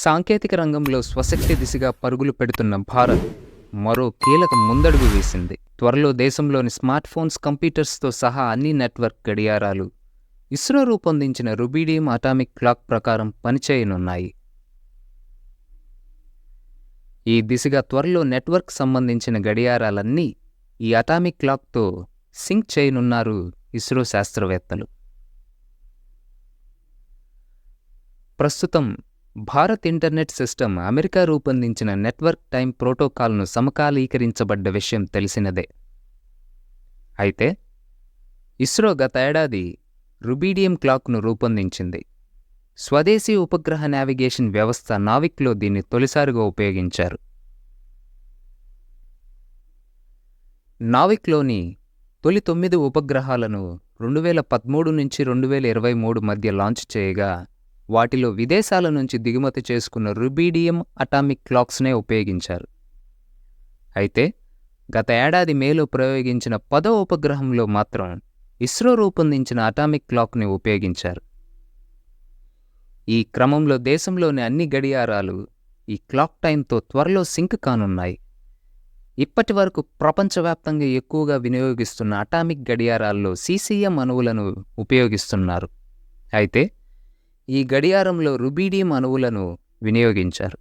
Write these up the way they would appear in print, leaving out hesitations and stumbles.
సాంకేతిక రంగంలో స్వశక్తి దిశగా పరుగులు పెడుతున్న భారత్ మరో కీలక ముందడుగు వేసింది. త్వరలో దేశంలోని స్మార్ట్ ఫోన్స్, కంప్యూటర్స్తో సహా అన్ని నెట్వర్క్ గడియారాలు ఇస్రో రూపొందించిన రుబిడియం అటామిక్ క్లాక్ ప్రకారం పనిచేయనున్నాయి. ఈ దిశగా త్వరలో నెట్వర్క్ సంబంధించిన గడియారాలన్నీ ఈ అటామిక్ క్లాక్తో సింక్ చేయనున్నారు ఇస్రో శాస్త్రవేత్తలు. ప్రస్తుతం భారత్ ఇంటర్నెట్ సిస్టమ్ అమెరికా రూపొందించిన నెట్వర్క్ టైం ప్రోటోకాల్ను సమకాలీకరించబడ్డ విషయం తెలిసినదే. అయితే ఇస్రో గత ఏడాది రుబిడియం క్లాక్ను రూపొందించింది. స్వదేశీ ఉపగ్రహ నావిగేషన్ వ్యవస్థ నావిక్లో దీన్ని తొలిసారిగా ఉపయోగించారు. నావిక్లోని తొలి 9 ఉపగ్రహాలను 2013 నుంచి 2023 మధ్య లాంచ్ చేయగా వాటిలో విదేశాల నుంచి దిగుమతి చేసుకున్న రుబిడియం అటామిక్ క్లాక్స్నే ఉపయోగించారు. అయితే గత ఏడాది మేలో ప్రయోగించిన 10వ ఉపగ్రహంలో మాత్రం ఇస్రో రూపొందించిన అటామిక్ క్లాక్ని ఉపయోగించారు. ఈ క్రమంలో దేశంలోని అన్ని గడియారాలు ఈ క్లాక్ టైంతో త్వరలో సింక్ కానున్నాయి. ఇప్పటి వరకు ప్రపంచవ్యాప్తంగా ఎక్కువగా వినియోగిస్తున్న అటామిక్ గడియారాల్లో సీసీఎం అణువులను ఉపయోగిస్తున్నారు. అయితే ఈ గడియారంలో రుబిడియం అణువులను వినియోగించారు.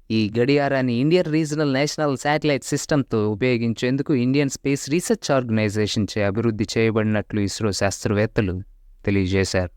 ఈ గడియారాన్ని ఇండియన్ రీజనల్ నేషనల్ శాటిలైట్ సిస్టమ్తో ఉపయోగించేందుకు ఇండియన్ స్పేస్ రీసెర్చ్ ఆర్గనైజేషన్ చే అభివృద్ధి చేయబడినట్లు ఇస్రో శాస్త్రవేత్తలు తెలియజేశారు.